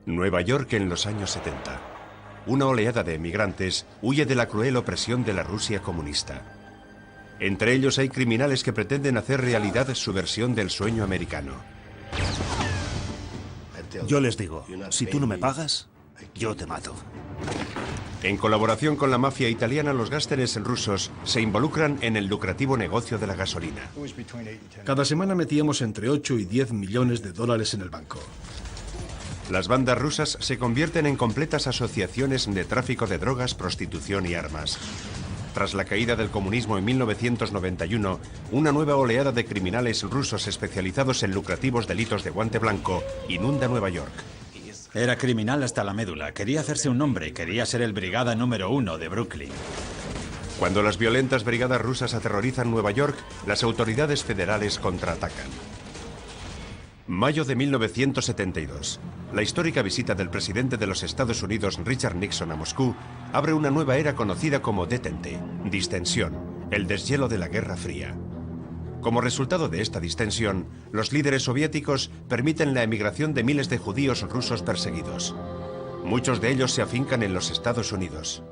Nueva York en los años 70. Una oleada de emigrantes huye de la cruel opresión de la Rusia comunista. Entre ellos hay criminales que pretenden hacer realidad su versión del sueño americano. Yo les digo, si tú no me pagas, yo te mato. En colaboración con la mafia italiana, los gángsters rusos se involucran en el lucrativo negocio de la gasolina. Cada semana metíamos entre 8 y 10 millones de dólares en el banco. Las bandas rusas se convierten en completas asociaciones de tráfico de drogas, prostitución y armas. Tras la caída del comunismo en 1991, una nueva oleada de criminales rusos especializados en lucrativos delitos de guante blanco inunda Nueva York. Era criminal hasta la médula, quería hacerse un nombre, quería ser el brigada número 1 de Brooklyn. Cuando las violentas brigadas rusas aterrorizan Nueva York, las autoridades federales contraatacan. Mayo de 1972. La histórica visita del presidente de los Estados Unidos, Richard Nixon, a Moscú, abre una nueva era conocida como detente, distensión, el deshielo de la Guerra Fría. Como resultado de esta distensión, los líderes soviéticos permiten la emigración de miles de judíos rusos perseguidos. Muchos de ellos se afincan en los Estados Unidos.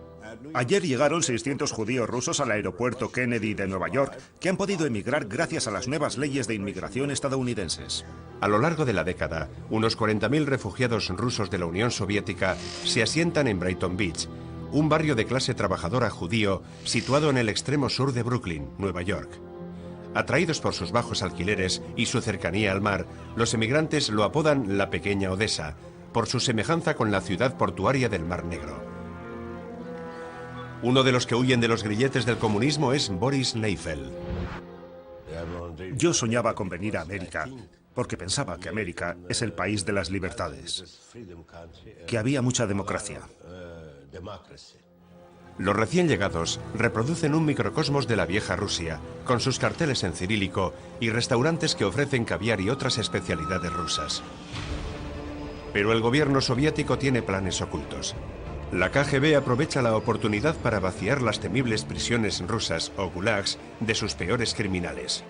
Ayer llegaron 600 judíos rusos al aeropuerto Kennedy de Nueva York, que han podido emigrar gracias a las nuevas leyes de inmigración estadounidenses. A lo largo de la década, unos 40.000 refugiados rusos de la Unión Soviética se asientan en Brighton Beach, un barrio de clase trabajadora judío situado en el extremo sur de Brooklyn, Nueva York. Atraídos por sus bajos alquileres y su cercanía al mar, los emigrantes lo apodan la Pequeña Odessa, por su semejanza con la ciudad portuaria del Mar Negro. Uno de los que huyen de los grilletes del comunismo es Boris Neifeld. Yo soñaba con venir a América, porque pensaba que América es el país de las libertades, que había mucha democracia. Los recién llegados reproducen un microcosmos de la vieja Rusia, con sus carteles en cirílico y restaurantes que ofrecen caviar y otras especialidades rusas. Pero el gobierno soviético tiene planes ocultos. La KGB aprovecha la oportunidad para vaciar las temibles prisiones rusas o gulags de sus peores criminales.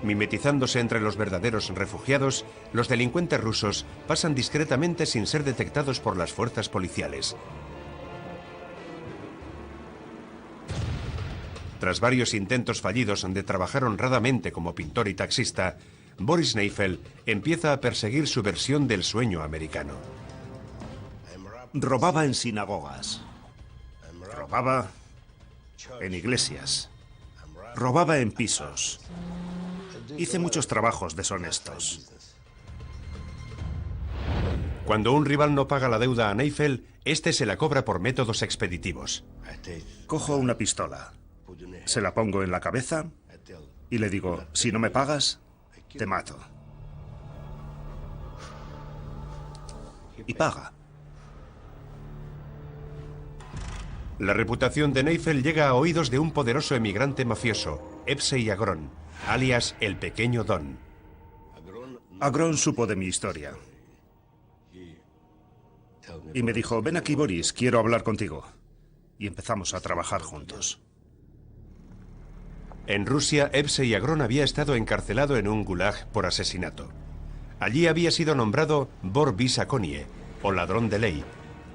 Mimetizándose entre los verdaderos refugiados, los delincuentes rusos pasan discretamente sin ser detectados por las fuerzas policiales. Tras varios intentos fallidos de trabajar honradamente como pintor y taxista, Boris Neifeld empieza a perseguir su versión del sueño americano. Robaba en sinagogas, robaba en iglesias, robaba en pisos. Hice muchos trabajos deshonestos. Cuando un rival no paga la deuda a Neifeld, este se la cobra por métodos expeditivos. Cojo una pistola, se la pongo en la cabeza y le digo, si no me pagas, te mato. Y paga. La reputación de Neifeld llega a oídos de un poderoso emigrante mafioso, Evsei Agron, alias el Pequeño Don. Agron supo de mi historia. Y me dijo, ven aquí, Boris, quiero hablar contigo. Y empezamos a trabajar juntos. En Rusia, Evsei Agron había estado encarcelado en un gulag por asesinato. Allí había sido nombrado Vor Bisakonie, o ladrón de ley,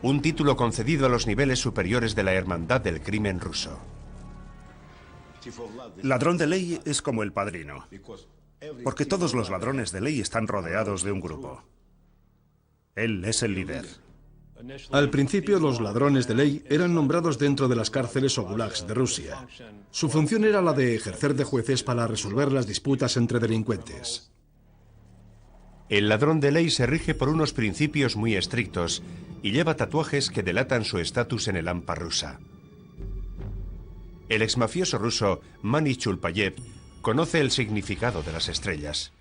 un título concedido a los niveles superiores de la hermandad del crimen ruso. Ladrón de ley es como el padrino, porque todos los ladrones de ley están rodeados de un grupo. Él es el líder. Al principio, los ladrones de ley eran nombrados dentro de las cárceles o gulags de Rusia. Su función era la de ejercer de jueces para resolver las disputas entre delincuentes. El ladrón de ley se rige por unos principios muy estrictos y lleva tatuajes que delatan su estatus en el hampa rusa. El exmafioso ruso Mani Chulpayev conoce el significado de las estrellas.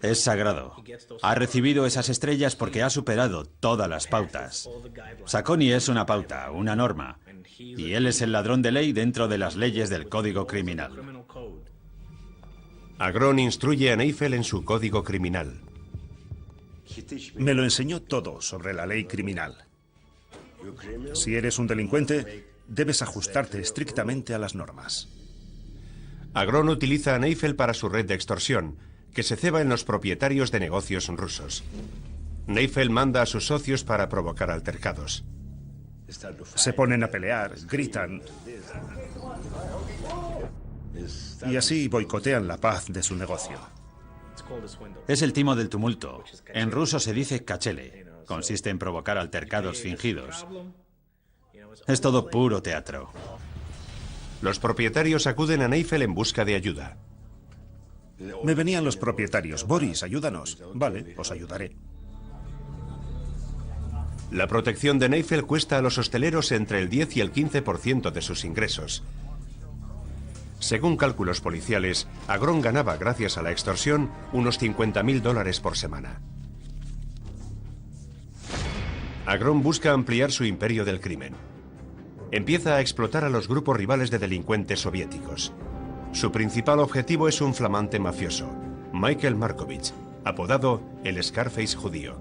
Es sagrado. Ha recibido esas estrellas porque ha superado todas las pautas. Sakoni es una pauta, una norma. Y él es el ladrón de ley dentro de las leyes del Código Criminal. Agron instruye a Neifeld en su código criminal. Me lo enseñó todo sobre la ley criminal. Si eres un delincuente, debes ajustarte estrictamente a las normas. Agron utiliza a Neifeld para su red de extorsión, que se ceba en los propietarios de negocios rusos. Neifel manda a sus socios para provocar altercados. Se ponen a pelear, gritan. Y así boicotean la paz de su negocio. Es el timo del tumulto. En ruso se dice kachele. Consiste en provocar altercados fingidos. Es todo puro teatro. Los propietarios acuden a Neifel en busca de ayuda. Me venían los propietarios. Boris, ayúdanos. Vale, os ayudaré. La protección de Neifel cuesta a los hosteleros entre el 10 y el 15% de sus ingresos. Según cálculos policiales, Agron ganaba, gracias a la extorsión, unos $50.000 por semana. Agron busca ampliar su imperio del crimen. Empieza a explotar a los grupos rivales de delincuentes soviéticos. Su principal objetivo es un flamante mafioso, Michael Markovich, apodado el Scarface judío.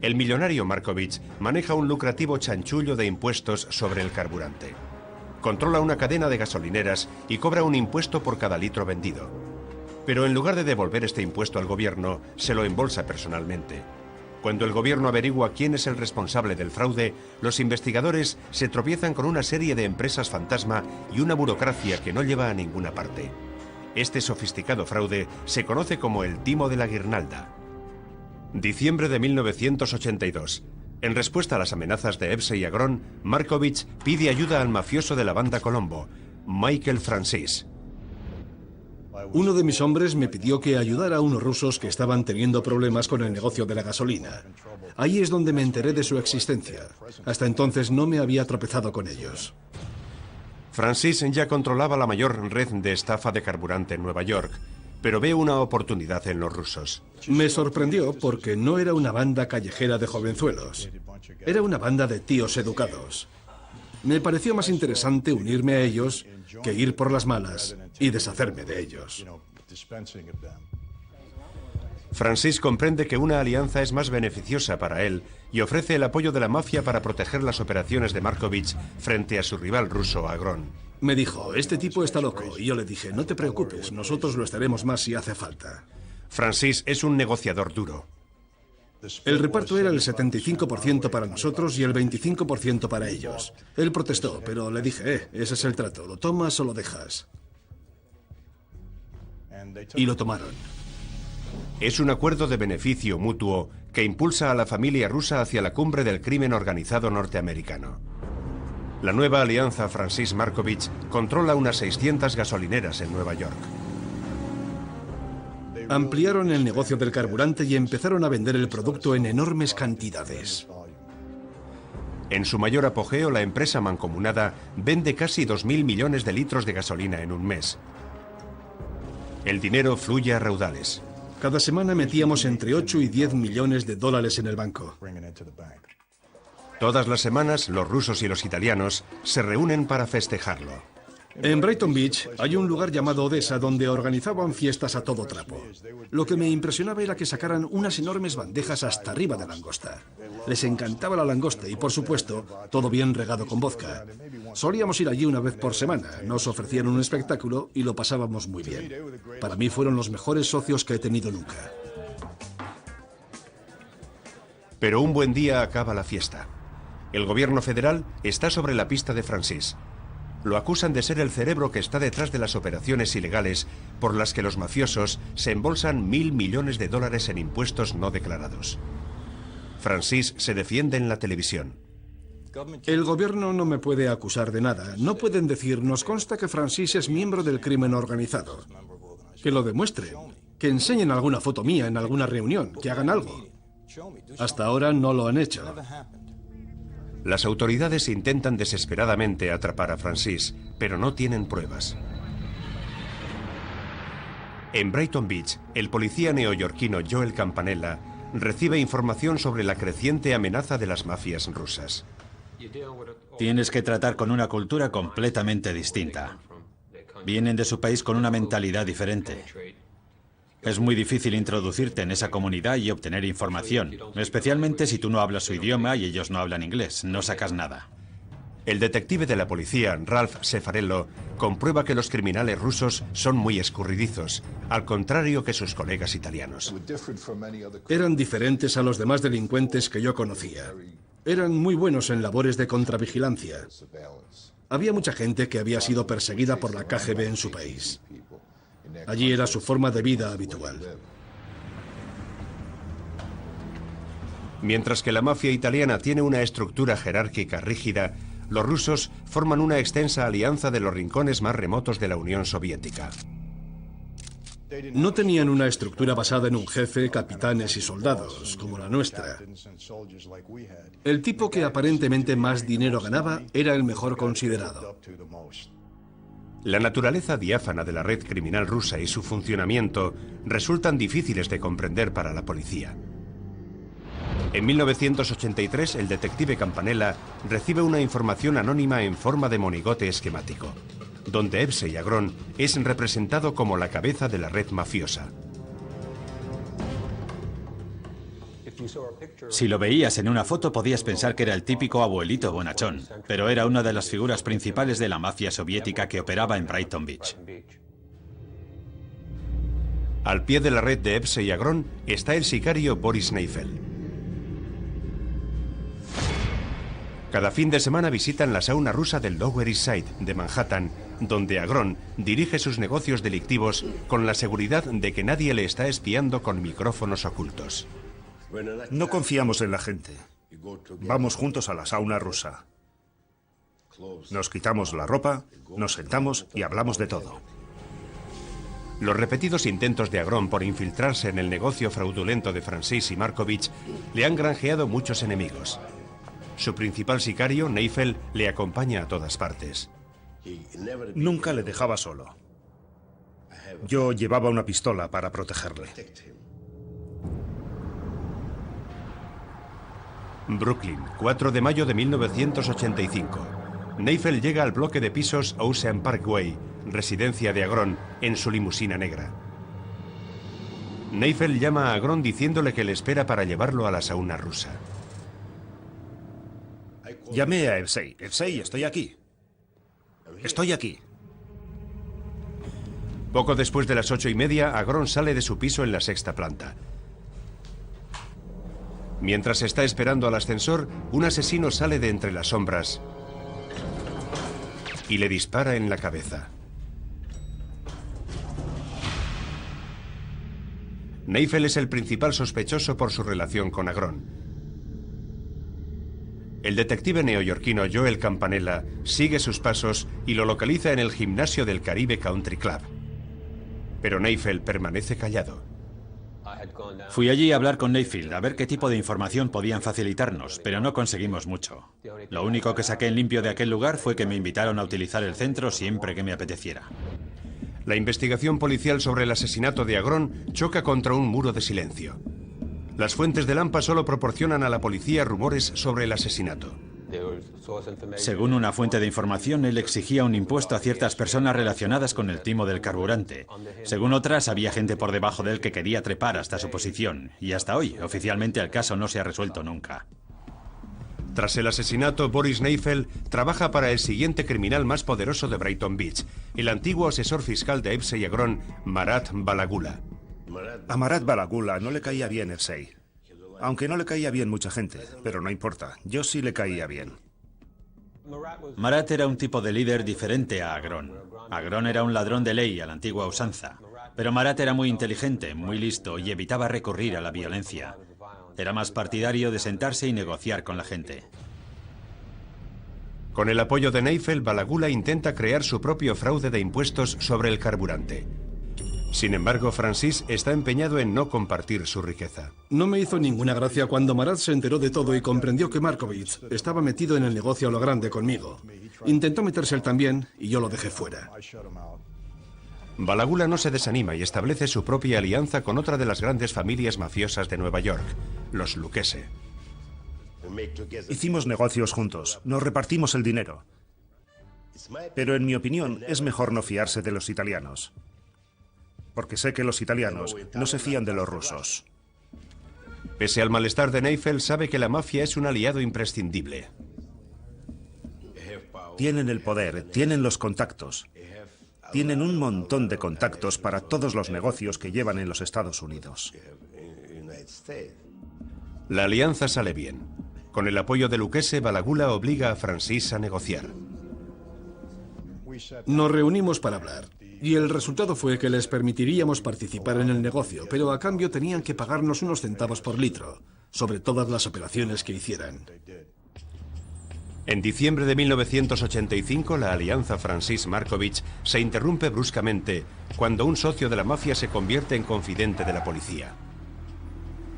El millonario Markovich maneja un lucrativo chanchullo de impuestos sobre el carburante. Controla una cadena de gasolineras y cobra un impuesto por cada litro vendido. Pero en lugar de devolver este impuesto al gobierno, se lo embolsa personalmente. Cuando el gobierno averigua quién es el responsable del fraude, los investigadores se tropiezan con una serie de empresas fantasma y una burocracia que no lleva a ninguna parte. Este sofisticado fraude se conoce como el timo de la guirnalda. Diciembre de 1982. En respuesta a las amenazas de Epstein y Agron, Markovich pide ayuda al mafioso de la banda Colombo, Michael Francis. Uno de mis hombres me pidió que ayudara a unos rusos que estaban teniendo problemas con el negocio de la gasolina. Ahí es donde me enteré de su existencia. Hasta entonces no me había tropezado con ellos. Francis ya controlaba la mayor red de estafa de carburante en Nueva York, pero ve una oportunidad en los rusos. Me sorprendió porque no era una banda callejera de jovenzuelos. Era una banda de tíos educados. Me pareció más interesante unirme a ellos que ir por las malas y deshacerme de ellos. Francis comprende que una alianza es más beneficiosa para él y ofrece el apoyo de la mafia para proteger las operaciones de Markovich frente a su rival ruso, Agron. Me dijo, este tipo está loco, y yo le dije, no te preocupes, nosotros lo estaremos más si hace falta. Francis es un negociador duro. El reparto era el 75% para nosotros y el 25% para ellos. Él protestó, pero le dije, ese es el trato, ¿lo tomas o lo dejas? Y lo tomaron. Es un acuerdo de beneficio mutuo que impulsa a la familia rusa hacia la cumbre del crimen organizado norteamericano. La nueva alianza Francis Markovich controla unas 600 gasolineras en Nueva York. Ampliaron el negocio del carburante y empezaron a vender el producto en enormes cantidades. En su mayor apogeo, la empresa mancomunada vende casi 2.000 millones de litros de gasolina en un mes. El dinero fluye a raudales. Cada semana metíamos entre 8 y 10 millones de dólares en el banco. Todas las semanas, los rusos y los italianos se reúnen para festejarlo. En Brighton Beach hay un lugar llamado Odessa donde organizaban fiestas a todo trapo. Lo que me impresionaba era que sacaran unas enormes bandejas hasta arriba de langosta. Les encantaba la langosta y, por supuesto, todo bien regado con vodka. Solíamos ir allí una vez por semana, nos ofrecían un espectáculo y lo pasábamos muy bien. Para mí fueron los mejores socios que he tenido nunca. Pero un buen día acaba la fiesta. El gobierno federal está sobre la pista de Francis. Lo acusan de ser el cerebro que está detrás de las operaciones ilegales por las que los mafiosos se embolsan $1.000 millones en impuestos no declarados. Francis se defiende en la televisión. El gobierno no me puede acusar de nada. No pueden decir, nos consta que Francis es miembro del crimen organizado. Que lo demuestren. Que enseñen alguna foto mía en alguna reunión. Que hagan algo. Hasta ahora no lo han hecho. Las autoridades intentan desesperadamente atrapar a Francis, pero no tienen pruebas. En Brighton Beach, el policía neoyorquino Joel Campanella recibe información sobre la creciente amenaza de las mafias rusas. Tienes que tratar con una cultura completamente distinta. Vienen de su país con una mentalidad diferente. Es muy difícil introducirte en esa comunidad y obtener información, especialmente si tú no hablas su idioma y ellos no hablan inglés. No sacas nada. El detective de la policía, Ralph Sefarello, comprueba que los criminales rusos son muy escurridizos, al contrario que sus colegas italianos. Eran diferentes a los demás delincuentes que yo conocía. Eran muy buenos en labores de contravigilancia. Había mucha gente que había sido perseguida por la KGB en su país. Allí era su forma de vida habitual. Mientras que la mafia italiana tiene una estructura jerárquica rígida, los rusos forman una extensa alianza de los rincones más remotos de la Unión Soviética. No tenían una estructura basada en un jefe, capitanes y soldados, como la nuestra. El tipo que aparentemente más dinero ganaba era el mejor considerado. La naturaleza diáfana de la red criminal rusa y su funcionamiento resultan difíciles de comprender para la policía. En 1983, el detective Campanella recibe una información anónima en forma de monigote esquemático, donde Evsey Agron es representado como la cabeza de la red mafiosa. Si lo veías en una foto podías pensar que era el típico abuelito bonachón, pero era una de las figuras principales de la mafia soviética que operaba en Brighton Beach. Al pie de la red de Evsey Agron está el sicario Boris Neifel. Cada fin de semana visitan la sauna rusa del Lower East Side de Manhattan, donde Agron dirige sus negocios delictivos con la seguridad de que nadie le está espiando con micrófonos ocultos. No confiamos en la gente. Vamos juntos a la sauna rusa. Nos quitamos la ropa, nos sentamos y hablamos de todo. Los repetidos intentos de Agron por infiltrarse en el negocio fraudulento de Francis y Markovich le han granjeado muchos enemigos. Su principal sicario, Neifel, le acompaña a todas partes. Nunca le dejaba solo. Yo llevaba una pistola para protegerle. Brooklyn, 4 de mayo de 1985. Neifel llega al bloque de pisos Ocean Parkway, residencia de Agron, en su limusina negra. Neifel llama a Agron diciéndole que le espera para llevarlo a la sauna rusa. Llamé a Evsey. Evsey, estoy aquí. Estoy aquí. Poco después de las 8:30, Agron sale de su piso en la 6ª planta. Mientras está esperando al ascensor, un asesino sale de entre las sombras y le dispara en la cabeza. Neifel es el principal sospechoso por su relación con Agron. El detective neoyorquino Joel Campanella sigue sus pasos y lo localiza en el gimnasio del Caribe Country Club. Pero Neifel permanece callado. Fui allí a hablar con Neifel, a ver qué tipo de información podían facilitarnos, pero no conseguimos mucho. Lo único que saqué en limpio de aquel lugar fue que me invitaron a utilizar el centro siempre que me apeteciera. La investigación policial sobre el asesinato de Agron choca contra un muro de silencio. Las fuentes del AMPA solo proporcionan a la policía rumores sobre el asesinato. Según una fuente de información, él exigía un impuesto a ciertas personas relacionadas con el timo del carburante. Según otras, había gente por debajo de él que quería trepar hasta su posición. Y hasta hoy, oficialmente, el caso no se ha resuelto nunca. Tras el asesinato, Boris Neifel trabaja para el siguiente criminal más poderoso de Brighton Beach, el antiguo asesor fiscal de Evsey Agron, Marat Balagula. A Marat Balagula no le caía bien Evsey. Aunque no le caía bien mucha gente, pero no importa, yo sí le caía bien. Marat era un tipo de líder diferente a Agron. Agron era un ladrón de ley a la antigua usanza. Pero Marat era muy inteligente, muy listo y evitaba recurrir a la violencia. Era más partidario de sentarse y negociar con la gente. Con el apoyo de Neifel, Balagula intenta crear su propio fraude de impuestos sobre el carburante. Sin embargo, Francis está empeñado en no compartir su riqueza. No me hizo ninguna gracia cuando Marat se enteró de todo y comprendió que Markovich estaba metido en el negocio a lo grande conmigo. Intentó meterse él también y yo lo dejé fuera. Balagula no se desanima y establece su propia alianza con otra de las grandes familias mafiosas de Nueva York, los Lucchese. Hicimos negocios juntos, nos repartimos el dinero. Pero en mi opinión es mejor no fiarse de los italianos. Porque sé que los italianos no se fían de los rusos. Pese al malestar de Neifel, sabe que la mafia es un aliado imprescindible. Tienen el poder, tienen los contactos. Tienen un montón de contactos para todos los negocios que llevan en los Estados Unidos. La alianza sale bien. Con el apoyo de Lucchese, Balagula obliga a Francis a negociar. Nos reunimos para hablar, y el resultado fue que les permitiríamos participar en el negocio, pero a cambio tenían que pagarnos unos centavos por litro, sobre todas las operaciones que hicieran. En diciembre de 1985, la alianza Francis-Markovich se interrumpe bruscamente cuando un socio de la mafia se convierte en confidente de la policía.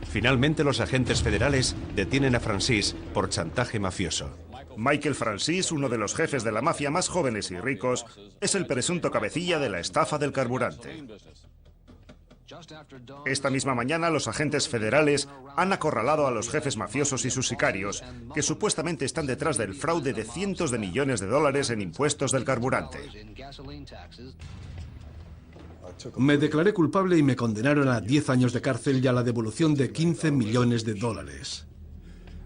Finalmente, los agentes federales detienen a Francis por chantaje mafioso. Michael Francis, uno de los jefes de la mafia más jóvenes y ricos, es el presunto cabecilla de la estafa del carburante. Esta misma mañana, los agentes federales han acorralado a los jefes mafiosos y sus sicarios, que supuestamente están detrás del fraude de cientos de millones de dólares en impuestos del carburante. Me declaré culpable y me condenaron a 10 años de cárcel y a la devolución de 15 millones de dólares.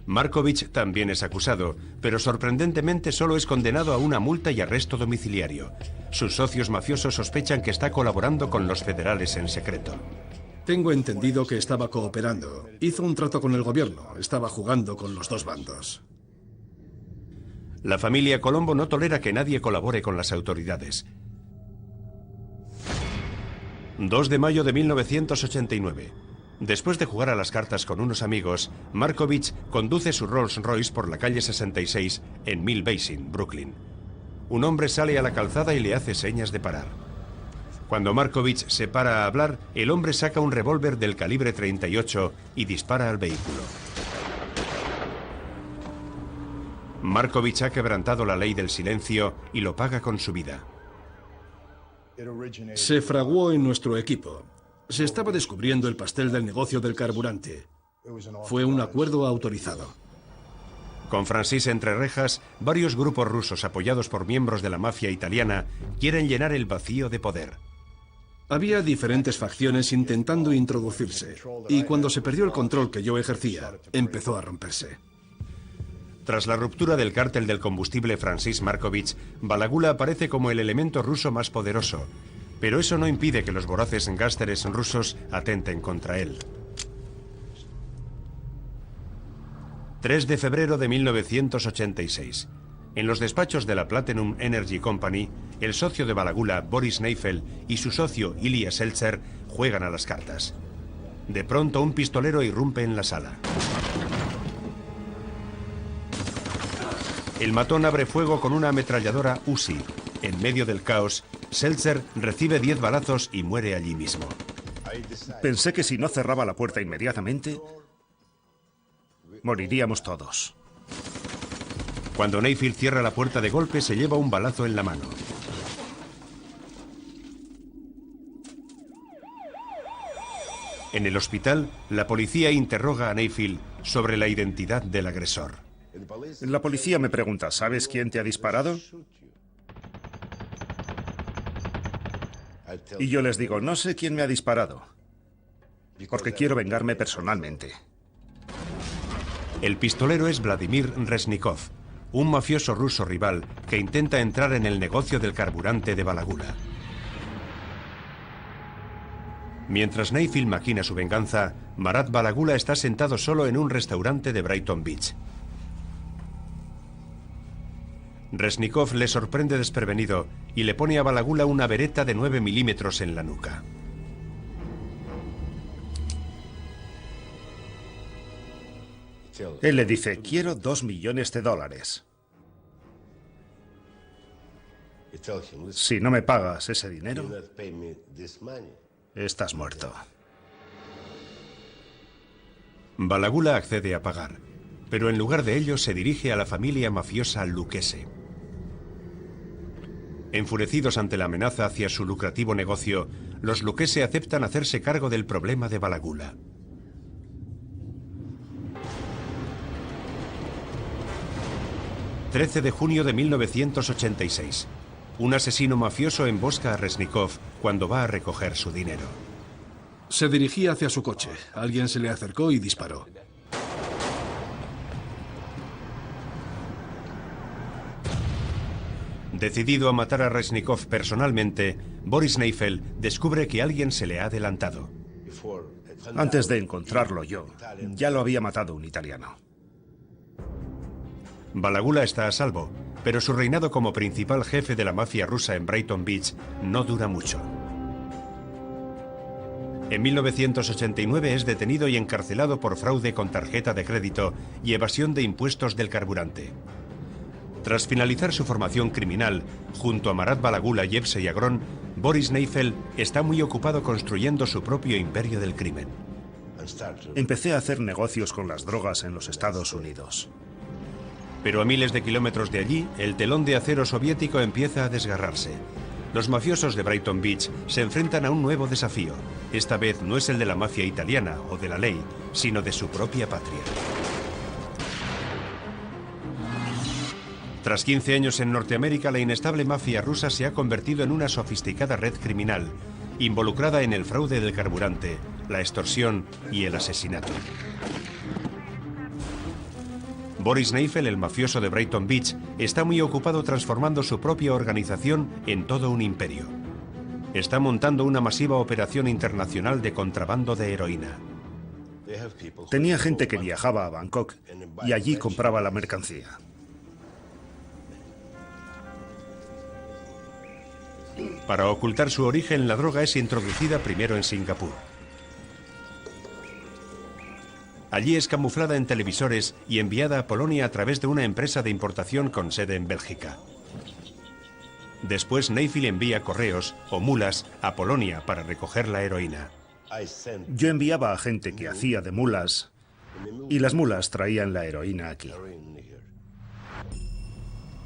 Markovich también es acusado, pero sorprendentemente solo es condenado a una multa y arresto domiciliario. Sus socios mafiosos sospechan que está colaborando con los federales en secreto. Tengo entendido que estaba cooperando. Hizo un trato con el gobierno. Estaba jugando con los dos bandos. La familia Colombo no tolera que nadie colabore con las autoridades. 2 de mayo de 1989. Después de jugar a las cartas con unos amigos, Markovich conduce su Rolls Royce por la calle 66 en Mill Basin, Brooklyn. Un hombre sale a la calzada y le hace señas de parar. Cuando Markovich se para a hablar, el hombre saca un revólver del calibre 38 y dispara al vehículo. Markovich ha quebrantado la ley del silencio y lo paga con su vida. Se fraguó en nuestro equipo. Se estaba descubriendo el pastel del negocio del carburante. Fue un acuerdo autorizado. Con Francis entre rejas, varios grupos rusos apoyados por miembros de la mafia italiana quieren llenar el vacío de poder. Había diferentes facciones intentando introducirse, y cuando se perdió el control que yo ejercía, empezó a romperse. Tras la ruptura del cártel del combustible Francis-Markovich, Balagula aparece como el elemento ruso más poderoso, pero eso no impide que los voraces gángsteres rusos atenten contra él. 3 de febrero de 1986. En los despachos de la Platinum Energy Company, el socio de Balagula, Boris Neifeld, y su socio, Ilya Seltzer, juegan a las cartas. De pronto, un pistolero irrumpe en la sala. El matón abre fuego con una ametralladora Uzi. En medio del caos, Seltzer recibe 10 balazos y muere allí mismo. Pensé que si no cerraba la puerta inmediatamente, moriríamos todos. Cuando Neifeld cierra la puerta de golpe, se lleva un balazo en la mano. En el hospital, la policía interroga a Neifeld sobre la identidad del agresor. La policía me pregunta, ¿sabes quién te ha disparado? Y yo les digo, no sé quién me ha disparado, porque quiero vengarme personalmente. El pistolero es Vladimir Resnikov, un mafioso ruso rival que intenta entrar en el negocio del carburante de Balagula. Mientras Neifeld maquina su venganza, Marat Balagula está sentado solo en un restaurante de Brighton Beach. Resnikov le sorprende desprevenido y le pone a Balagula una beretta de 9 milímetros en la nuca. Él le dice, quiero 2 millones de dólares. Si no me pagas ese dinero, estás muerto. Balagula accede a pagar, pero en lugar de ello se dirige a la familia mafiosa Lucchese. Enfurecidos ante la amenaza hacia su lucrativo negocio, los Lucchese aceptan hacerse cargo del problema de Balagula. ...13 de junio de 1986... un asesino mafioso embosca a Resnikov cuando va a recoger su dinero. Se dirigía hacia su coche. Alguien se le acercó y disparó. Decidido a matar a Reznikov personalmente, Boris Neifeld descubre que alguien se le ha adelantado. Antes de encontrarlo yo, ya lo había matado un italiano. Balagula está a salvo, pero su reinado como principal jefe de la mafia rusa en Brighton Beach no dura mucho. En 1989 es detenido y encarcelado por fraude con tarjeta de crédito y evasión de impuestos del carburante. Tras finalizar su formación criminal, junto a Marat Balagula y Evsei Agron, Boris Neifeld está muy ocupado construyendo su propio imperio del crimen. Empecé a hacer negocios con las drogas en los Estados Unidos. Pero a miles de kilómetros de allí, el telón de acero soviético empieza a desgarrarse. Los mafiosos de Brighton Beach se enfrentan a un nuevo desafío. Esta vez no es el de la mafia italiana o de la ley, sino de su propia patria. Tras 15 años en Norteamérica, la inestable mafia rusa se ha convertido en una sofisticada red criminal, involucrada en el fraude del carburante, la extorsión y el asesinato. Boris Neifeld, el mafioso de Brighton Beach, está muy ocupado transformando su propia organización en todo un imperio. Está montando una masiva operación internacional de contrabando de heroína. Tenía gente que viajaba a Bangkok y allí compraba la mercancía. Para ocultar su origen, la droga es introducida primero en Singapur. Allí es camuflada en televisores y enviada a Polonia a través de una empresa de importación con sede en Bélgica. Después Neifeld envía correos o mulas a Polonia para recoger la heroína. Yo enviaba a gente que hacía de mulas y las mulas traían la heroína aquí.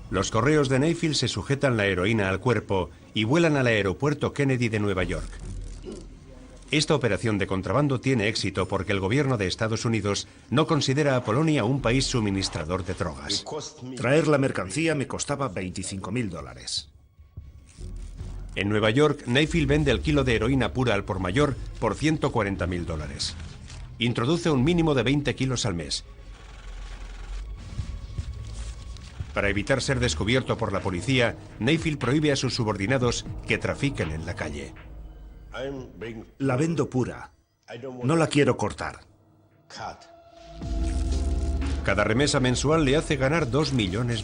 Los correos de Neifeld se sujetan la heroína al cuerpo y vuelan al aeropuerto Kennedy de Nueva York. Esta operación de contrabando tiene éxito porque el gobierno de Estados Unidos no considera a Polonia un país suministrador de drogas. Traer la mercancía me costaba $25.000. En Nueva York, Neifeld vende el kilo de heroína pura al por mayor por $140.000. Introduce un mínimo de 20 kilos al mes. Para evitar ser descubierto por la policía, Neifeld prohíbe a sus subordinados que trafiquen en la calle. La vendo pura. No la quiero cortar. Cada remesa mensual le hace ganar $2 millones.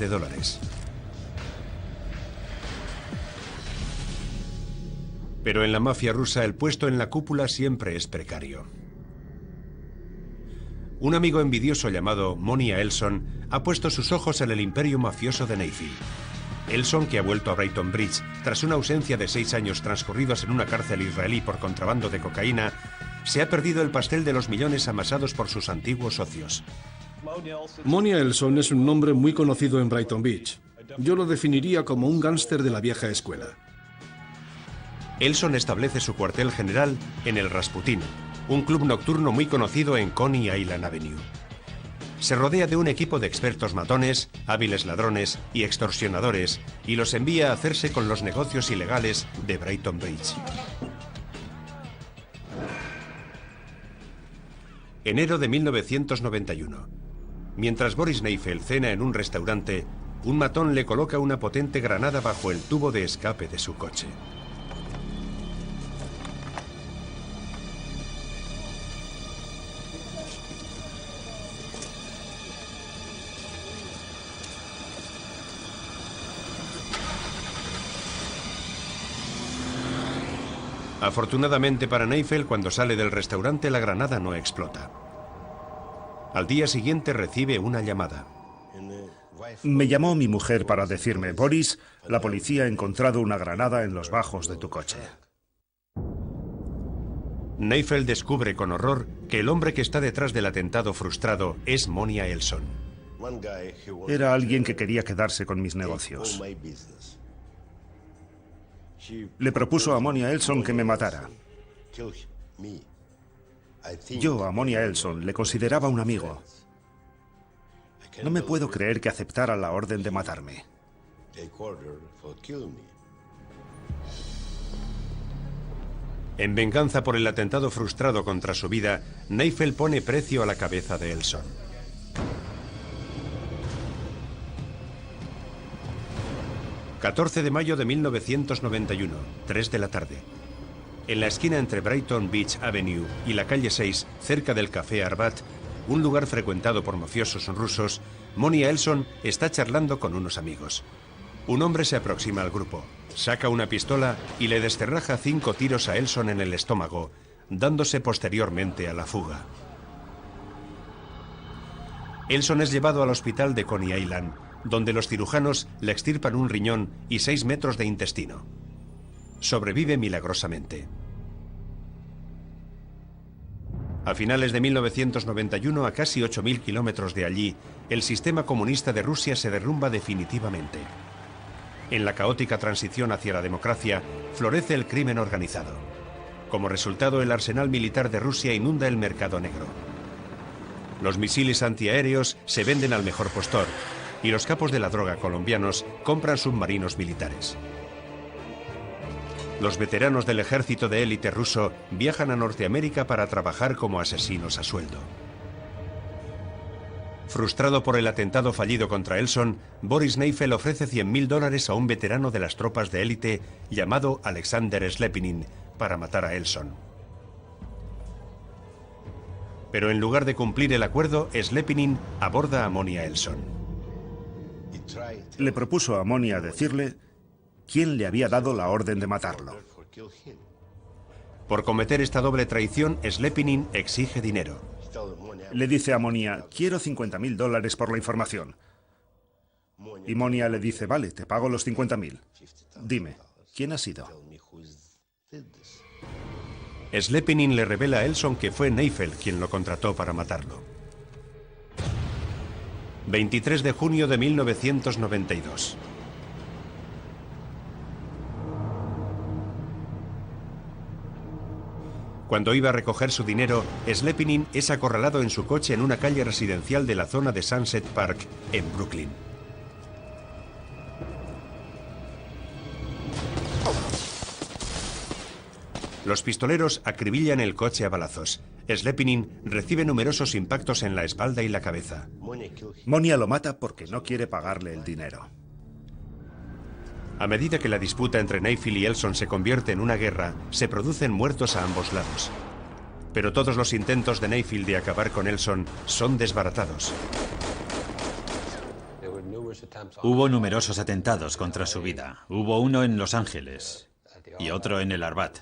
Pero en la mafia rusa el puesto en la cúpula siempre es precario. Un amigo envidioso llamado Monia Elson ha puesto sus ojos en el imperio mafioso de Neifeld. Elson, que ha vuelto a Brighton Beach tras una ausencia de 6 años transcurridos en una cárcel israelí por contrabando de cocaína, se ha perdido el pastel de los millones amasados por sus antiguos socios. Monia Elson es un nombre muy conocido en Brighton Beach. Yo lo definiría como un gángster de la vieja escuela. Elson establece su cuartel general en el Rasputin, un club nocturno muy conocido en Coney Island Avenue. Se rodea de un equipo de expertos matones, hábiles ladrones y extorsionadores y los envía a hacerse con los negocios ilegales de Brighton Beach. Enero de 1991. Mientras Boris Neifeld cena en un restaurante, un matón le coloca una potente granada bajo el tubo de escape de su coche. Afortunadamente para Neifeld, cuando sale del restaurante la granada no explota. Al día siguiente recibe una llamada. Me llamó mi mujer para decirme: Boris, la policía ha encontrado una granada en los bajos de tu coche. Neifeld descubre con horror que el hombre que está detrás del atentado frustrado es Monia Elson. Era alguien que quería quedarse con mis negocios. Le propuso a Monia Elson que me matara. Yo a Monia Elson le consideraba un amigo. No me puedo creer que aceptara la orden de matarme. En venganza por el atentado frustrado contra su vida, Neifeld pone precio a la cabeza de Elson. 14 de mayo de 1991, 3 de la tarde. En la esquina entre Brighton Beach Avenue y la calle 6, cerca del Café Arbat, un lugar frecuentado por mafiosos rusos, Monia Elson está charlando con unos amigos. Un hombre se aproxima al grupo, saca una pistola y le descerraja 5 tiros a Elson en el estómago, dándose posteriormente a la fuga. Elson es llevado al hospital de Coney Island, donde los cirujanos le extirpan un riñón y 6 metros de intestino. Sobrevive milagrosamente. A finales de 1991, a casi 8.000 kilómetros de allí, el sistema comunista de Rusia se derrumba definitivamente. En la caótica transición hacia la democracia, florece el crimen organizado. Como resultado, el arsenal militar de Rusia inunda el mercado negro. Los misiles antiaéreos se venden al mejor postor, y los capos de la droga colombianos compran submarinos militares. Los veteranos del ejército de élite ruso viajan a Norteamérica para trabajar como asesinos a sueldo. Frustrado por el atentado fallido contra Elson, Boris Neifel ofrece $100.000 a un veterano de las tropas de élite llamado Alexander Slepinin para matar a Elson. Pero en lugar de cumplir el acuerdo, Slepinin aborda a Monia Elson. Le propuso a Monia decirle quién le había dado la orden de matarlo. Por cometer esta doble traición, Slepinin exige dinero. Le dice a Monia, quiero $50.000 por la información. Y Monia le dice, vale, te pago los 50.000. Dime, ¿quién ha sido? Slepinin le revela a Elson que fue Neifel quien lo contrató para matarlo. 23 de junio de 1992. Cuando iba a recoger su dinero, Slepinin es acorralado en su coche en una calle residencial de la zona de Sunset Park, en Brooklyn. Los pistoleros acribillan el coche a balazos. Slepinin recibe numerosos impactos en la espalda y la cabeza. Monia lo mata porque no quiere pagarle el dinero. A medida que la disputa entre Neifel y Elson se convierte en una guerra, se producen muertos a ambos lados. Pero todos los intentos de Neifel de acabar con Elson son desbaratados. Hubo numerosos atentados contra su vida. Hubo uno en Los Ángeles y otro en el Arbat.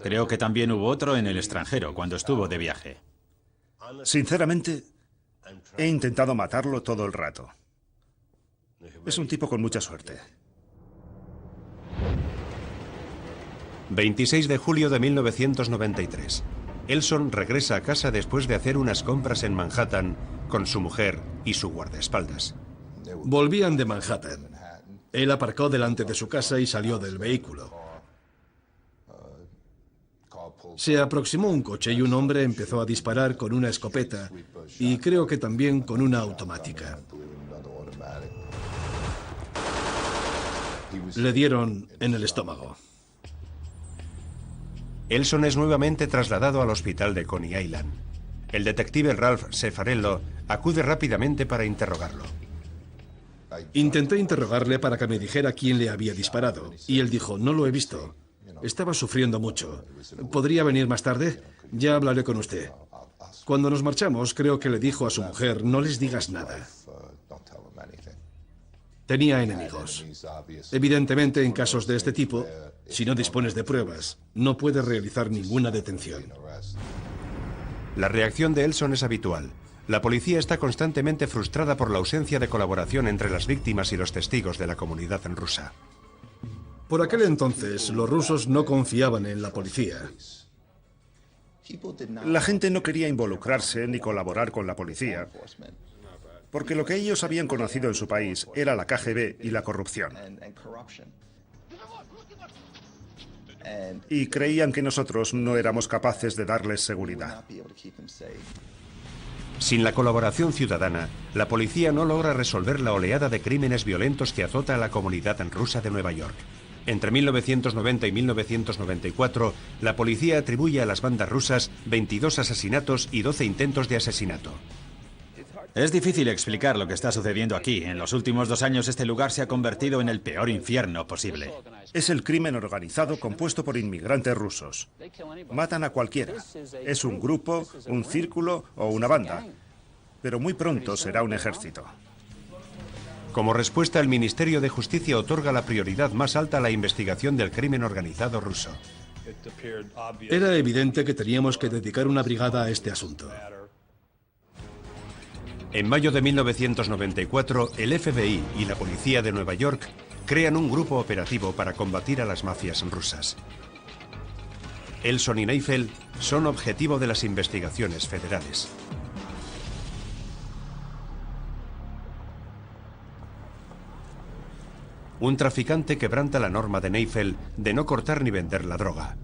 Creo que también hubo otro en el extranjero, cuando estuvo de viaje. Sinceramente, he intentado matarlo todo el rato. Es un tipo con mucha suerte. 26 de julio de 1993. Elson regresa a casa después de hacer unas compras en Manhattan con su mujer y su guardaespaldas. Volvían de Manhattan. Él aparcó delante de su casa y salió del vehículo. Se aproximó un coche y un hombre empezó a disparar con una escopeta y creo que también con una automática. Le dieron en el estómago. Elson es nuevamente trasladado al hospital de Coney Island. El detective Ralph Cefarello acude rápidamente para interrogarlo. Intenté interrogarle para que me dijera quién le había disparado y él dijo, no lo he visto. Estaba sufriendo mucho. ¿Podría venir más tarde? Ya hablaré con usted. Cuando nos marchamos, creo que le dijo a su mujer, no les digas nada. Tenía enemigos. Evidentemente, en casos de este tipo, si no dispones de pruebas, no puedes realizar ninguna detención. La reacción de Elson es habitual. La policía está constantemente frustrada por la ausencia de colaboración entre las víctimas y los testigos de la comunidad rusa. Por aquel entonces, los rusos no confiaban en la policía. La gente no quería involucrarse ni colaborar con la policía, porque lo que ellos habían conocido en su país era la KGB y la corrupción. Y creían que nosotros no éramos capaces de darles seguridad. Sin la colaboración ciudadana, la policía no logra resolver la oleada de crímenes violentos que azota a la comunidad rusa de Nueva York. Entre 1990 y 1994, la policía atribuye a las bandas rusas 22 asesinatos y 12 intentos de asesinato. Es difícil explicar lo que está sucediendo aquí. En los últimos 2 años este lugar se ha convertido en el peor infierno posible. Es el crimen organizado compuesto por inmigrantes rusos. Matan a cualquiera. Es un grupo, un círculo o una banda. Pero muy pronto será un ejército. Como respuesta, el Ministerio de Justicia otorga la prioridad más alta a la investigación del crimen organizado ruso. Era evidente que teníamos que dedicar una brigada a este asunto. En mayo de 1994, el FBI y la policía de Nueva York crean un grupo operativo para combatir a las mafias rusas. Elson y Neifeld son objetivo de las investigaciones federales. Un traficante quebranta la norma de Neifeld de no cortar ni vender la droga.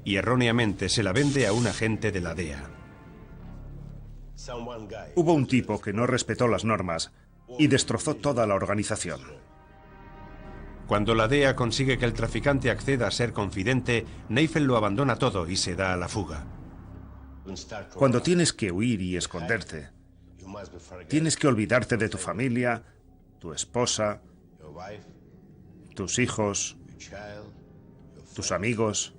Y erróneamente se la vende a un agente de la DEA. Hubo un tipo que no respetó las normas y destrozó toda la organización. Cuando la DEA consigue que el traficante acceda a ser confidente, Neifeld lo abandona todo y se da a la fuga. Cuando tienes que huir y esconderte, tienes que olvidarte de tu familia, tu esposa, tus hijos, tus amigos.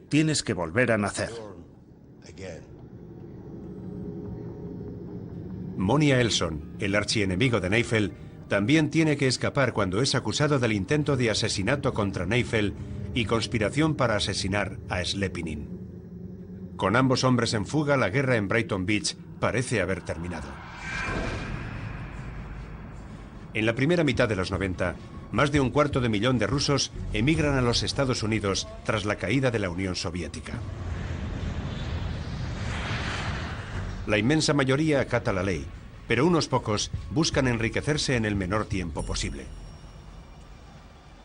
Tienes que volver a nacer. Monia Elson, el archienemigo de Neifeld, también tiene que escapar cuando es acusado del intento de asesinato contra Neifeld y conspiración para asesinar a Slepinin. Con ambos hombres en fuga, la guerra en Brighton Beach parece haber terminado. En la primera mitad de los 90, más de 250.000 de rusos emigran a los Estados Unidos tras la caída de la Unión Soviética. La inmensa mayoría acata la ley, pero unos pocos buscan enriquecerse en el menor tiempo posible.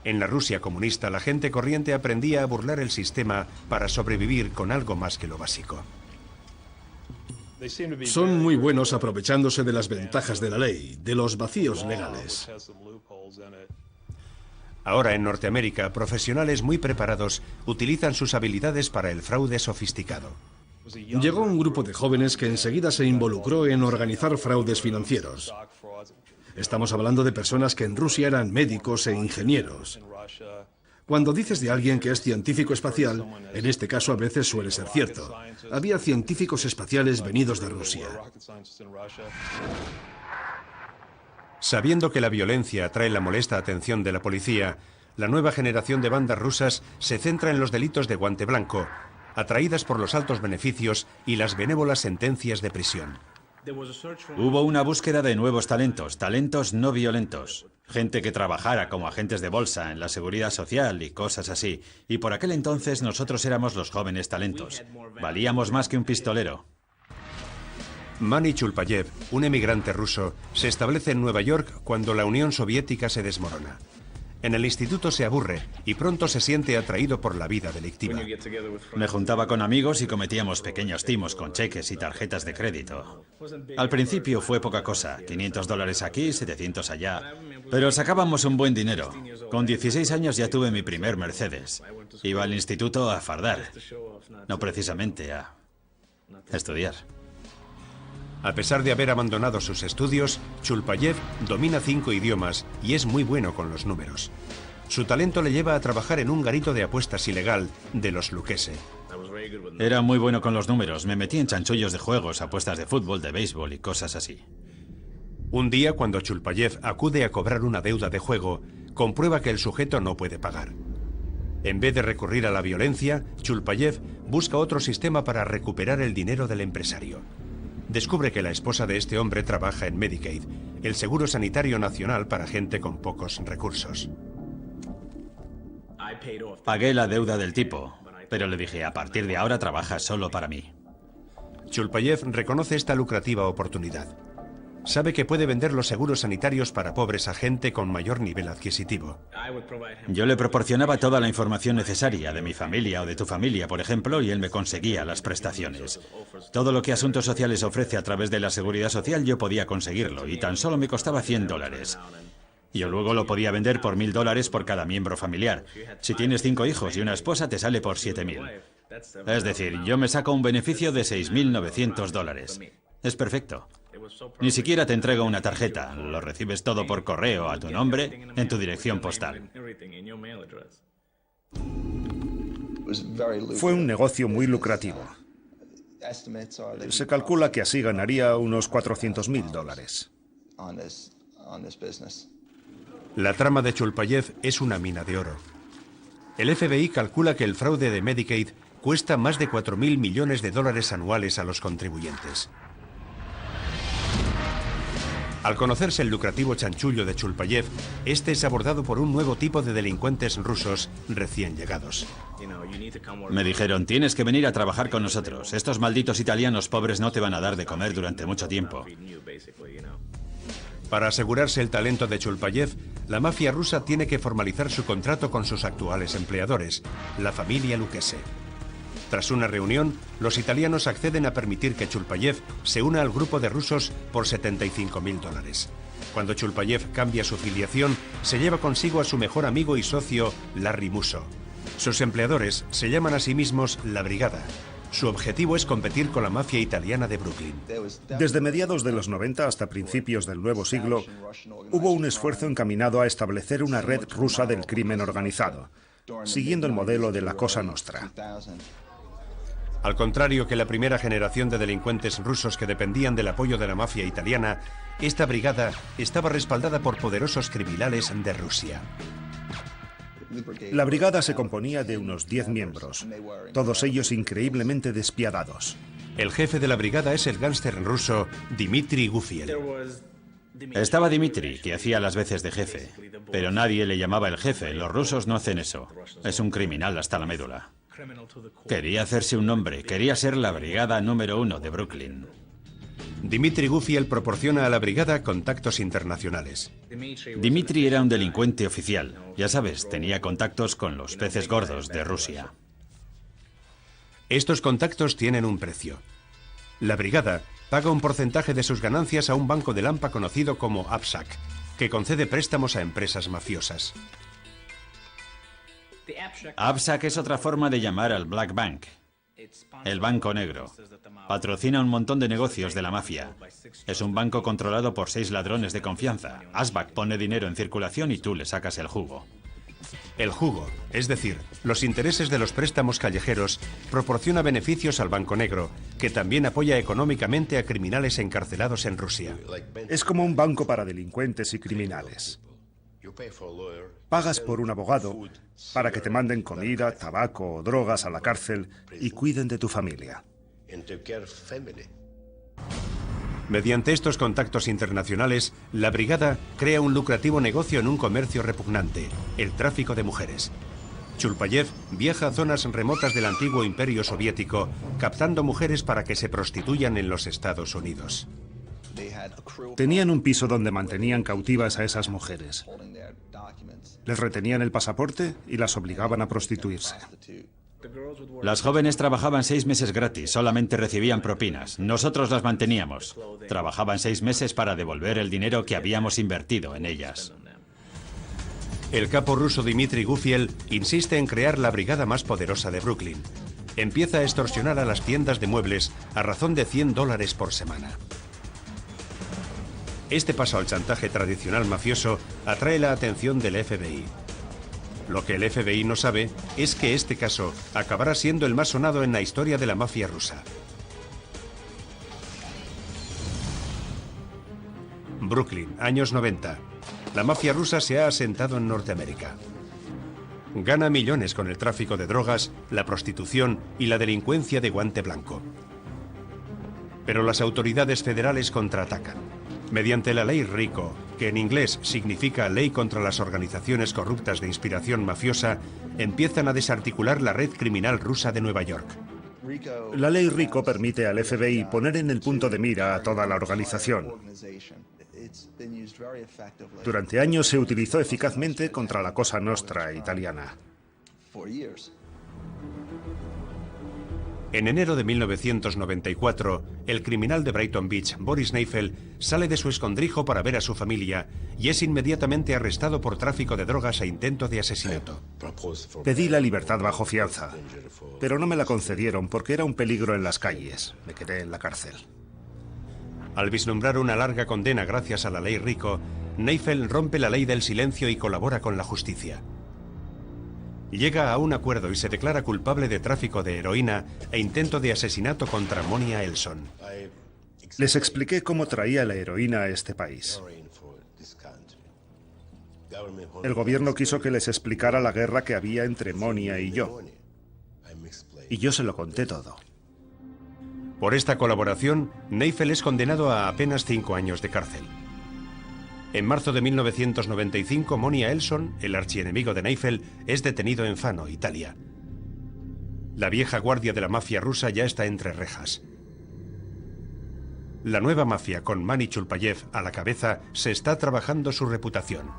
En la Rusia comunista, la gente corriente aprendía a burlar el sistema para sobrevivir con algo más que lo básico. Son muy buenos aprovechándose de las ventajas de la ley, de los vacíos legales. Ahora en Norteamérica, profesionales muy preparados utilizan sus habilidades para el fraude sofisticado. Llegó un grupo de jóvenes que enseguida se involucró en organizar fraudes financieros. Estamos hablando de personas que en Rusia eran médicos e ingenieros. Cuando dices de alguien que es científico espacial, en este caso a veces suele ser cierto. Había científicos espaciales venidos de Rusia. Sabiendo que la violencia atrae la molesta atención de la policía, la nueva generación de bandas rusas se centra en los delitos de guante blanco, atraídas por los altos beneficios y las benévolas sentencias de prisión. Hubo una búsqueda de nuevos talentos, talentos no violentos. Gente que trabajara como agentes de bolsa en la seguridad social y cosas así. Y por aquel entonces nosotros éramos los jóvenes talentos. Valíamos más que un pistolero. Mani Chulpayev, un emigrante ruso, se establece en Nueva York cuando la Unión Soviética se desmorona. En el instituto se aburre y pronto se siente atraído por la vida delictiva. Me juntaba con amigos y cometíamos pequeños timos con cheques y tarjetas de crédito. Al principio fue poca cosa, $500 aquí, 700 allá, pero sacábamos un buen dinero. Con 16 años ya tuve mi primer Mercedes. Iba al instituto a fardar, no precisamente a estudiar. A pesar de haber abandonado sus estudios, Chulpayev domina 5 idiomas y es muy bueno con los números. Su talento le lleva a trabajar en un garito de apuestas ilegal de los Lucchese. Era muy bueno con los números. Me metí en chanchullos de juegos, apuestas de fútbol, de béisbol y cosas así. Un día, cuando Chulpayev acude a cobrar una deuda de juego, comprueba que el sujeto no puede pagar. En vez de recurrir a la violencia, Chulpayev busca otro sistema para recuperar el dinero del empresario. Descubre que la esposa de este hombre trabaja en Medicaid, el seguro sanitario nacional para gente con pocos recursos. Pagué la deuda del tipo, pero le dije, a partir de ahora trabajas solo para mí. Chulpayev reconoce esta lucrativa oportunidad. Sabe que puede vender los seguros sanitarios para pobres a gente con mayor nivel adquisitivo. Yo le proporcionaba toda la información necesaria de mi familia o de tu familia, por ejemplo, y él me conseguía las prestaciones. Todo lo que Asuntos Sociales ofrece a través de la Seguridad Social yo podía conseguirlo, y tan solo me costaba $100. Yo luego lo podía vender por $1.000 por cada miembro familiar. Si tienes 5 hijos y una esposa, te sale por $7.000. Es decir, yo me saco un beneficio de $6.900. Es perfecto. Ni siquiera te entrego una tarjeta. Lo recibes todo por correo a tu nombre, en tu dirección postal. Fue un negocio muy lucrativo. Se calcula que así ganaría unos $400.000. La trama de Chulpayev es una mina de oro. El FBI calcula que el fraude de Medicaid cuesta más de 4.000 millones de dólares anuales a los contribuyentes. Al conocerse el lucrativo chanchullo de Chulpayev, este es abordado por un nuevo tipo de delincuentes rusos recién llegados. Me dijeron, tienes que venir a trabajar con nosotros. Estos malditos italianos pobres no te van a dar de comer durante mucho tiempo. Para asegurarse el talento de Chulpayev, la mafia rusa tiene que formalizar su contrato con sus actuales empleadores, la familia Lucchese. Tras una reunión, los italianos acceden a permitir que Chulpayev se una al grupo de rusos por $75.000. Cuando Chulpayev cambia su filiación, se lleva consigo a su mejor amigo y socio, Larry Musso. Sus empleadores se llaman a sí mismos La Brigada. Su objetivo es competir con la mafia italiana de Brooklyn. Desde mediados de los 90 hasta principios del nuevo siglo, hubo un esfuerzo encaminado a establecer una red rusa del crimen organizado, siguiendo el modelo de la Cosa Nostra. Al contrario que la primera generación de delincuentes rusos que dependían del apoyo de la mafia italiana, esta brigada estaba respaldada por poderosos criminales de Rusia. La brigada se componía de unos 10 miembros, todos ellos increíblemente despiadados. El jefe de la brigada es el gángster ruso Dmitry Gufiel. Estaba Dmitry, que hacía las veces de jefe, pero nadie le llamaba el jefe. Los rusos no hacen eso. Es un criminal hasta la médula. Quería hacerse un nombre, quería ser la brigada número 1 de Brooklyn. Dmitry Gufiel proporciona a la brigada contactos internacionales. Dmitry era un delincuente oficial. Ya sabes, tenía contactos con los peces gordos de Rusia. Estos contactos tienen un precio. La brigada paga un porcentaje de sus ganancias a un banco de Lampa conocido como ABSAC, que concede préstamos a empresas mafiosas. ABSAC es otra forma de llamar al Black Bank, el banco negro. Patrocina un montón de negocios de la mafia. Es un banco controlado por 6 ladrones de confianza. ABSAC pone dinero en circulación y tú le sacas el jugo. El jugo, es decir, los intereses de los préstamos callejeros, proporciona beneficios al banco negro, que también apoya económicamente a criminales encarcelados en Rusia. Es como un banco para delincuentes y criminales. Pagas por un abogado para que te manden comida, tabaco o drogas a la cárcel y cuiden de tu familia. Mediante estos contactos internacionales, la brigada crea un lucrativo negocio en un comercio repugnante, el tráfico de mujeres. Chulpayev viaja a zonas remotas del antiguo imperio soviético, captando mujeres para que se prostituyan en los Estados Unidos. Tenían un piso donde mantenían cautivas a esas mujeres. Les retenían el pasaporte y las obligaban a prostituirse. Las jóvenes trabajaban 6 meses gratis, solamente recibían propinas. Nosotros las manteníamos. Trabajaban 6 meses para devolver el dinero que habíamos invertido en ellas. El capo ruso Dmitry Gufiel insiste en crear la brigada más poderosa de Brooklyn. Empieza a extorsionar a las tiendas de muebles a razón de $100 por semana. Este paso al chantaje tradicional mafioso atrae la atención del FBI. Lo que el FBI no sabe es que este caso acabará siendo el más sonado en la historia de la mafia rusa. Brooklyn, años 90. La mafia rusa se ha asentado en Norteamérica. Gana millones con el tráfico de drogas, la prostitución y la delincuencia de guante blanco. Pero las autoridades federales contraatacan. Mediante la ley RICO, que en inglés significa Ley contra las Organizaciones Corruptas de Inspiración Mafiosa, empiezan a desarticular la red criminal rusa de Nueva York. La ley RICO permite al FBI poner en el punto de mira a toda la organización. Durante años se utilizó eficazmente contra la Cosa Nostra italiana. En enero de 1994, el criminal de Brighton Beach, Boris Neifel, sale de su escondrijo para ver a su familia y es inmediatamente arrestado por tráfico de drogas e intento de asesinato. Pedí la libertad bajo fianza, pero no me la concedieron porque era un peligro en las calles. Me quedé en la cárcel. Al vislumbrar una larga condena gracias a la ley Rico, Neifel rompe la ley del silencio y colabora con la justicia. Llega a un acuerdo y se declara culpable de tráfico de heroína e intento de asesinato contra Monia Elson. Les expliqué cómo traía la heroína a este país. El gobierno quiso que les explicara la guerra que había entre Monia y yo. Y yo se lo conté todo. Por esta colaboración, Neifel es condenado a apenas 5 años de cárcel. En marzo de 1995, Monia Elson, el archienemigo de Neifel, es detenido en Fano, Italia. La vieja guardia de la mafia rusa ya está entre rejas. La nueva mafia, con Mani Chulpayev a la cabeza, se está trabajando su reputación.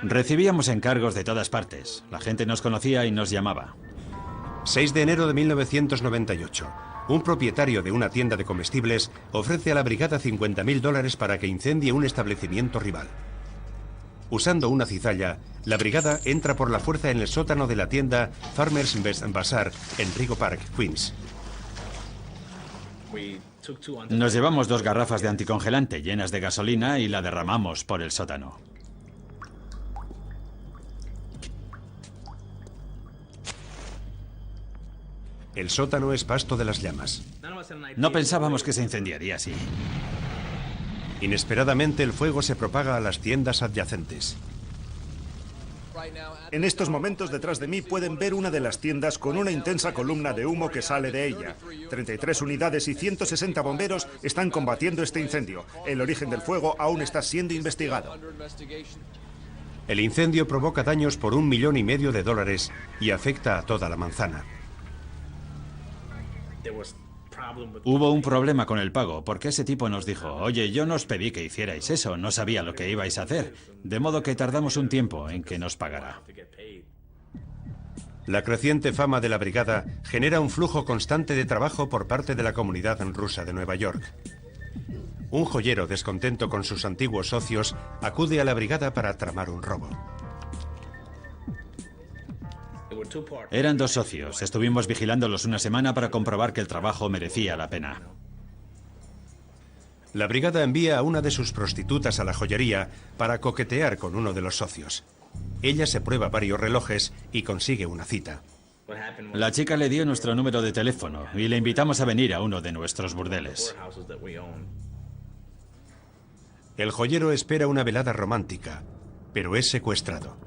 Recibíamos encargos de todas partes. La gente nos conocía y nos llamaba. 6 de enero de 1998. Un propietario de una tienda de comestibles ofrece a la brigada $50.000 para que incendie un establecimiento rival. Usando una cizalla, la brigada entra por la fuerza en el sótano de la tienda Farmers Best Bazaar en Rigo Park, Queens. Nos llevamos 2 garrafas de anticongelante llenas de gasolina y la derramamos por el sótano. El sótano es pasto de las llamas. No pensábamos que se incendiaría así. Inesperadamente el fuego se propaga a las tiendas adyacentes. En estos momentos detrás de mí pueden ver una de las tiendas con una intensa columna de humo que sale de ella. 33 unidades y 160 bomberos están combatiendo este incendio. El origen del fuego aún está siendo investigado. El incendio provoca daños por $1,5 millones y afecta a toda la manzana. Hubo un problema con el pago, porque ese tipo nos dijo: oye, yo no os pedí que hicierais eso, no sabía lo que ibais a hacer, de modo que tardamos un tiempo en que nos pagara. La creciente fama de la brigada genera un flujo constante de trabajo por parte de la comunidad rusa de Nueva York. Un joyero descontento con sus antiguos socios acude a la brigada para tramar un robo. Eran 2 socios. Estuvimos vigilándolos una semana para comprobar que el trabajo merecía la pena. La brigada envía a una de sus prostitutas a la joyería para coquetear con uno de los socios. Ella se prueba varios relojes y consigue una cita. La chica le dio nuestro número de teléfono y le invitamos a venir a uno de nuestros burdeles. El joyero espera una velada romántica, pero es secuestrado.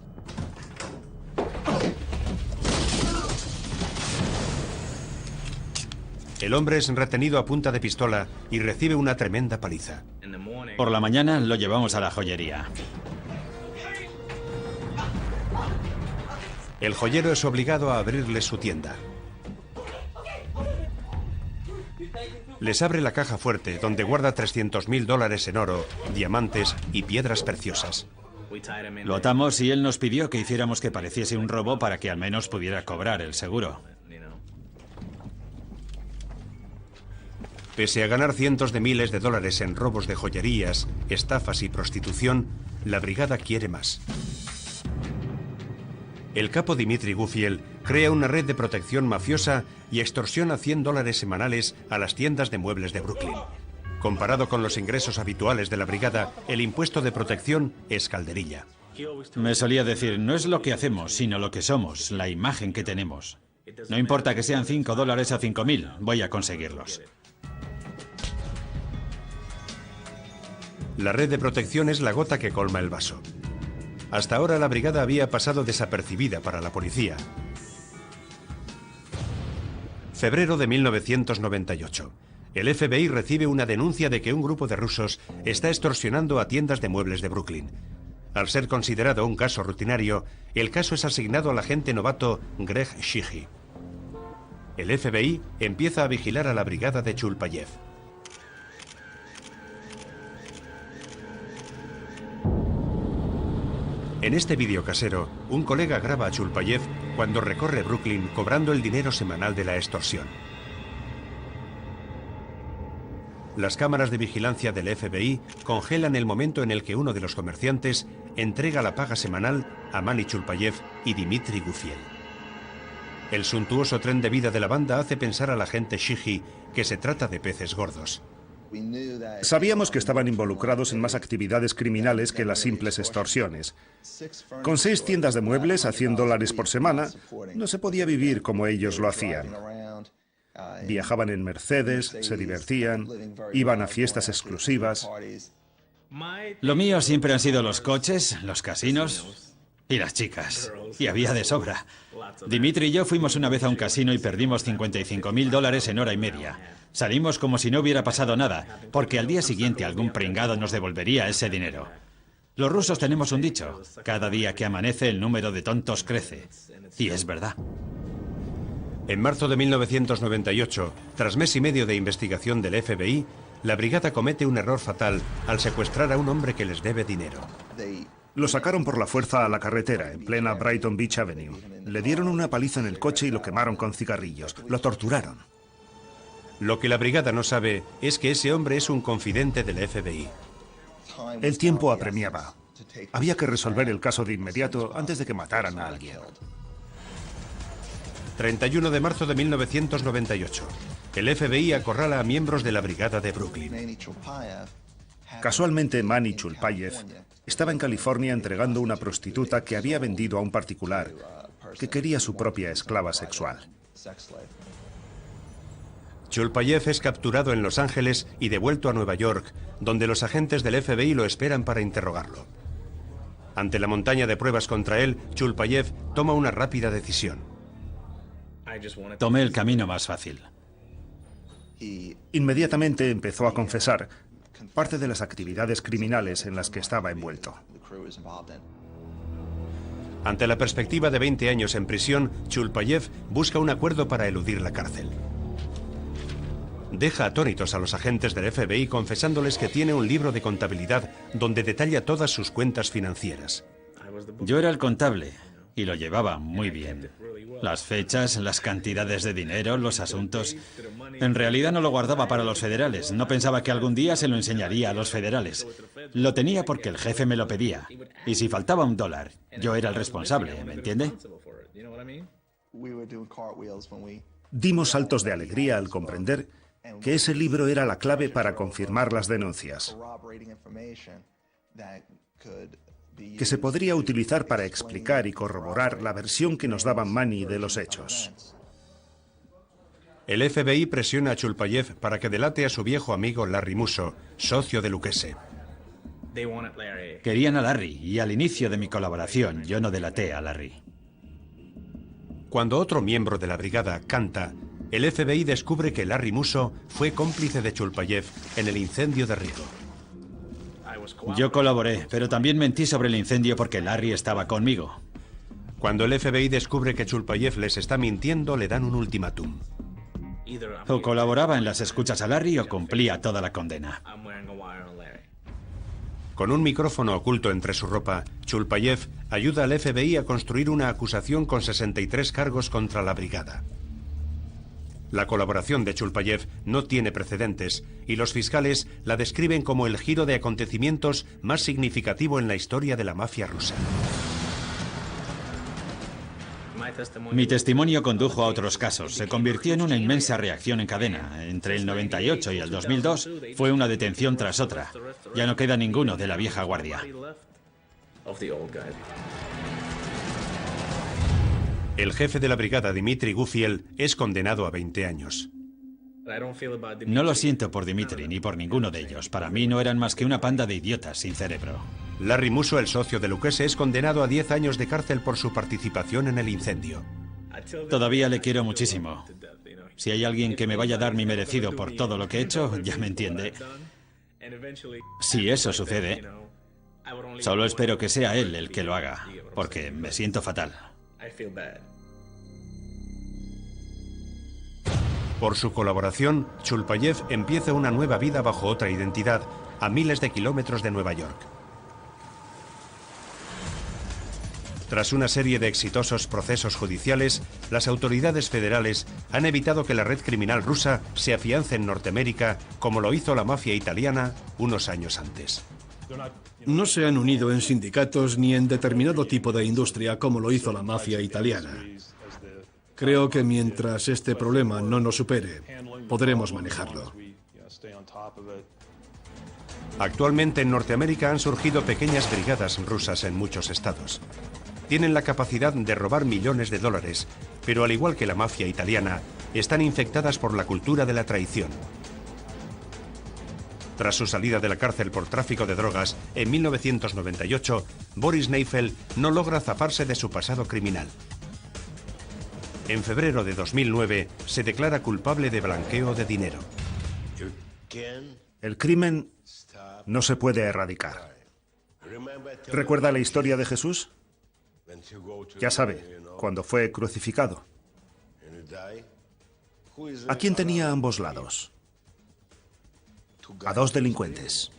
El hombre es retenido a punta de pistola y recibe una tremenda paliza. Por la mañana lo llevamos a la joyería. El joyero es obligado a abrirle su tienda. Les abre la caja fuerte, donde guarda $300.000 en oro, diamantes y piedras preciosas. Lo atamos y él nos pidió que hiciéramos que pareciese un robo para que al menos pudiera cobrar el seguro. Pese a ganar cientos de miles de dólares en robos de joyerías, estafas y prostitución, la brigada quiere más. El capo Dmitry Gufiel crea una red de protección mafiosa y extorsiona $100 semanales a las tiendas de muebles de Brooklyn. Comparado con los ingresos habituales de la brigada, el impuesto de protección es calderilla. Me solía decir: no es lo que hacemos, sino lo que somos, la imagen que tenemos. No importa que sean $5 o 5.000, voy a conseguirlos. La red de protección es la gota que colma el vaso. Hasta ahora la brigada había pasado desapercibida para la policía. Febrero de 1998. El FBI recibe una denuncia de que un grupo de rusos está extorsionando a tiendas de muebles de Brooklyn. Al ser considerado un caso rutinario, el caso es asignado al agente novato Greg Sheehy. El FBI empieza a vigilar a la brigada de Chulpayev. En este vídeo casero, un colega graba a Chulpayev cuando recorre Brooklyn cobrando el dinero semanal de la extorsión. Las cámaras de vigilancia del FBI congelan el momento en el que uno de los comerciantes entrega la paga semanal a Mani Chulpayev y Dmitry Gufiel. El suntuoso tren de vida de la banda hace pensar al agente Shiji que se trata de peces gordos. Sabíamos que estaban involucrados en más actividades criminales que las simples extorsiones. Con 6 tiendas de muebles a $100 por semana, no se podía vivir como ellos lo hacían. Viajaban en Mercedes, se divertían, iban a fiestas exclusivas. Lo mío siempre han sido los coches, los casinos y las chicas. Y había de sobra. Dmitry y yo fuimos una vez a un casino y perdimos $55.000 en hora y media. Salimos como si no hubiera pasado nada, porque al día siguiente algún pringado nos devolvería ese dinero. Los rusos tenemos un dicho: cada día que amanece el número de tontos crece. Y es verdad. En marzo de 1998, tras mes y medio de investigación del FBI, la brigada comete un error fatal al secuestrar a un hombre que les debe dinero. Lo sacaron por la fuerza a la carretera, en plena Brighton Beach Avenue. Le dieron una paliza en el coche y lo quemaron con cigarrillos. Lo torturaron. Lo que la brigada no sabe es que ese hombre es un confidente del FBI. El tiempo apremiaba. Había que resolver el caso de inmediato antes de que mataran a alguien. 31 de marzo de 1998. El FBI acorrala a miembros de la brigada de Brooklyn. Casualmente, Mani Chulpayev estaba en California entregando una prostituta que había vendido a un particular que quería su propia esclava sexual. Chulpayev es capturado en Los Ángeles y devuelto a Nueva York, donde los agentes del FBI lo esperan para interrogarlo. Ante la montaña de pruebas contra él, Chulpayev toma una rápida decisión. Tomé el camino más fácil. Inmediatamente empezó a confesar parte de las actividades criminales en las que estaba envuelto. Ante la perspectiva de 20 años en prisión, Chulpayev busca un acuerdo para eludir la cárcel. Deja atónitos a los agentes del FBI confesándoles que tiene un libro de contabilidad donde detalla todas sus cuentas financieras. Yo era el contable y lo llevaba muy bien. Las fechas, las cantidades de dinero, los asuntos. En realidad no lo guardaba para los federales. No pensaba que algún día se lo enseñaría a los federales. Lo tenía porque el jefe me lo pedía. Y si faltaba $1, yo era el responsable, ¿me entiende? Dimos saltos de alegría al comprender que ese libro era la clave para confirmar las denuncias, que se podría utilizar para explicar y corroborar la versión que nos daba Mani de los hechos. El FBI presiona a Chulpayev para que delate a su viejo amigo Larry Musso, socio de Lucchese. Querían a Larry y al inicio de mi colaboración yo no delaté a Larry. Cuando otro miembro de la brigada canta, el FBI descubre que Larry Musso fue cómplice de Chulpayev en el incendio de Rigo. Yo colaboré, pero también mentí sobre el incendio porque Larry estaba conmigo. Cuando el FBI descubre que Chulpayev les está mintiendo, le dan un ultimátum. O colaboraba en las escuchas a Larry o cumplía toda la condena. Con un micrófono oculto entre su ropa, Chulpayev ayuda al FBI a construir una acusación con 63 cargos contra la brigada. La colaboración de Chulpayev no tiene precedentes y los fiscales la describen como el giro de acontecimientos más significativo en la historia de la mafia rusa. Mi testimonio condujo a otros casos. Se convirtió en una inmensa reacción en cadena. Entre el 98 y el 2002 fue una detención tras otra. Ya no queda ninguno de la vieja guardia. El jefe de la brigada, Dmitry Gufiel, es condenado a 20 años. No lo siento por Dmitry ni por ninguno de ellos. Para mí no eran más que una panda de idiotas sin cerebro. Larry Musso, el socio de Lucchese, es condenado a 10 años de cárcel por su participación en el incendio. Todavía le quiero muchísimo. Si hay alguien que me vaya a dar mi merecido por todo lo que he hecho, ya me entiende. Si eso sucede, solo espero que sea él el que lo haga, porque me siento fatal. Por su colaboración, Chulpayev empieza una nueva vida bajo otra identidad, a miles de kilómetros de Nueva York. Tras una serie de exitosos procesos judiciales, las autoridades federales han evitado que la red criminal rusa se afiance en Norteamérica como lo hizo la mafia italiana unos años antes. No se han unido en sindicatos ni en determinado tipo de industria como lo hizo la mafia italiana. Creo que mientras este problema no nos supere, podremos manejarlo. Actualmente en Norteamérica han surgido pequeñas brigadas rusas en muchos estados. Tienen la capacidad de robar millones de dólares, pero al igual que la mafia italiana, están infectadas por la cultura de la traición. Tras su salida de la cárcel por tráfico de drogas en 1998, Boris Neifeld no logra zafarse de su pasado criminal. En febrero de 2009 se declara culpable de blanqueo de dinero. El crimen no se puede erradicar. ¿Recuerda la historia de Jesús? Ya sabe, cuando fue crucificado. ¿A quién tenía a ambos lados? A dos delincuentes.